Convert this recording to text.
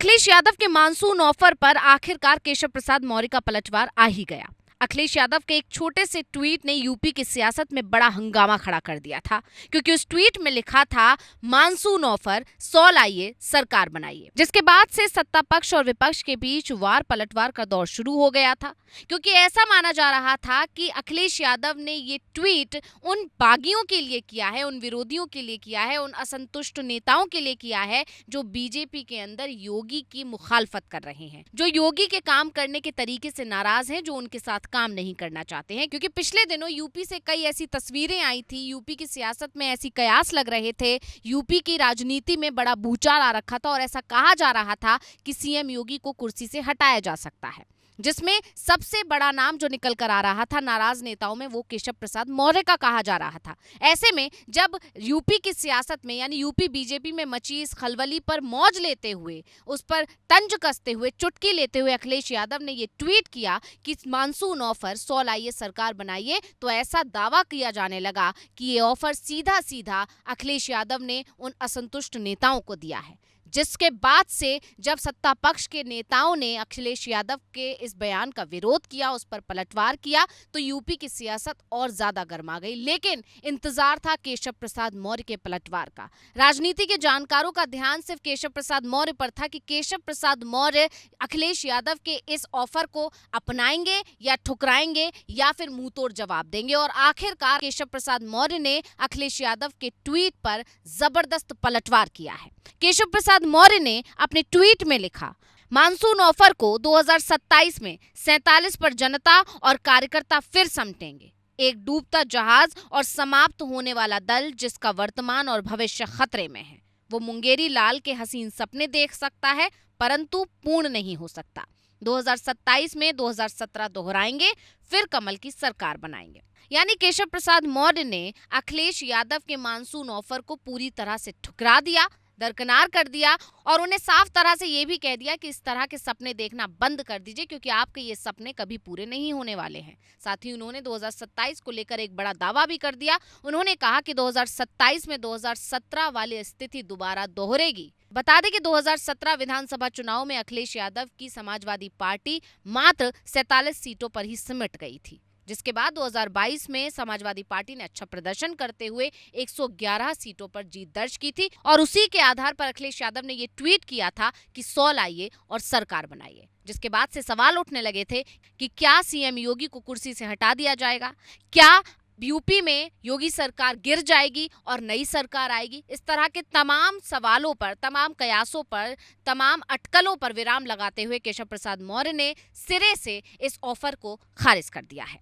अखिलेश यादव के monsoon offer पर आखिरकार केशव प्रसाद मौर्य का पलटवार आ ही गया। अखिलेश यादव के एक छोटे से ट्वीट ने यूपी की सियासत में बड़ा हंगामा खड़ा कर दिया था, क्योंकि उस ट्वीट में लिखा था मानसून ऑफर 100 लाइए सरकार बनाइए। जिसके बाद से सत्ता पक्ष और विपक्ष के बीच वार पलटवार का दौर शुरू हो गया था, क्योंकि ऐसा माना जा रहा था कि अखिलेश यादव ने ये ट्वीट उन बागियों के लिए किया है, उन विरोधियों के लिए किया है, उन असंतुष्ट नेताओं के लिए किया है जो बीजेपी के अंदर योगी की मुखालफत कर रहे हैं, जो योगी के काम करने के तरीके से नाराज हैं, जो उनके साथ काम नहीं करना चाहते हैं। क्योंकि पिछले दिनों यूपी से कई ऐसी तस्वीरें आई थी, यूपी की सियासत में ऐसी कयास लग रहे थे, यूपी की राजनीति में बड़ा भूचाल आ रखा था और ऐसा कहा जा रहा था कि सीएम योगी को कुर्सी से हटाया जा सकता है, जिसमें सबसे बड़ा नाम जो निकल कर आ रहा था नाराज नेताओं में, वो केशव प्रसाद मौर्य का कहा जा रहा था। ऐसे में जब यूपी की सियासत में यानी यूपी बीजेपी में मची इस खलबली पर मौज लेते हुए, उस पर तंज कसते हुए, चुटकी लेते हुए अखिलेश यादव ने ये ट्वीट किया कि मानसून ऑफर 100 लाइए सरकार बनाइए, तो ऐसा दावा किया जाने लगा कि ये ऑफर सीधा सीधा अखिलेश यादव ने उन असंतुष्ट नेताओं को दिया है। जिसके बाद से जब सत्ता पक्ष के नेताओं ने अखिलेश यादव के इस बयान का विरोध किया, उस पर पलटवार किया, तो यूपी की सियासत और ज्यादा गर्मा गई। लेकिन इंतजार था केशव प्रसाद मौर्य के पलटवार का। राजनीति के जानकारों का ध्यान सिर्फ केशव प्रसाद मौर्य पर था कि केशव प्रसाद मौर्य अखिलेश यादव के इस ऑफर को अपनाएंगे या ठुकराएंगे या फिर मुंहतोड़ जवाब देंगे। और आखिरकार केशव प्रसाद मौर्य ने अखिलेश यादव के ट्वीट पर जबरदस्त पलटवार किया है। केशव प्रसाद मौर्य ने अपने ट्वीट में लिखा, मानसून ऑफर को 2027 में 47 पर जनता और कार्यकर्ता फिर समटेंगे। एक डूबता जहाज और समाप्त होने वाला दल जिसका वर्तमान और भविष्य खतरे में है। वो मुंगेरी लाल के हसीन सपने देख सकता है, परंतु पूर्ण नहीं हो सकता। 2027 में 2017 दोहराएंगे, फिर कमल की सरकार बनाएंगे। यानी केशव प्रसाद मौर्य ने अखिलेश यादव के मानसून ऑफर को पूरी तरह से ठुकरा दिया, दरकिनार कर दिया और उन्हें साफ तरह से ये भी कह दिया कि इस तरह के सपने देखना बंद कर दीजिए, क्योंकि आपके ये सपने कभी पूरे नहीं होने वाले हैं। साथ ही उन्होंने 2027 को लेकर एक बड़ा दावा भी कर दिया। उन्होंने कहा कि 2027 में 2017 वाली स्थिति दोबारा दोहरेगी। बता दें कि 2017 विधानसभा चुनाव में अखिलेश यादव की समाजवादी पार्टी मात्र 47 सीटों पर ही सिमट गई थी, जिसके बाद 2022 में समाजवादी पार्टी ने अच्छा प्रदर्शन करते हुए 111 सीटों पर जीत दर्ज की थी और उसी के आधार पर अखिलेश यादव ने ये ट्वीट किया था कि 100 लाइए और सरकार बनाइए। जिसके बाद से सवाल उठने लगे थे कि क्या सीएम योगी को कुर्सी से हटा दिया जाएगा, क्या यूपी में योगी सरकार गिर जाएगी और नई सरकार आएगी। इस तरह के तमाम सवालों पर, तमाम कयासों पर, तमाम अटकलों पर विराम लगाते हुए केशव प्रसाद मौर्य ने सिरे से इस ऑफर को खारिज कर दिया है।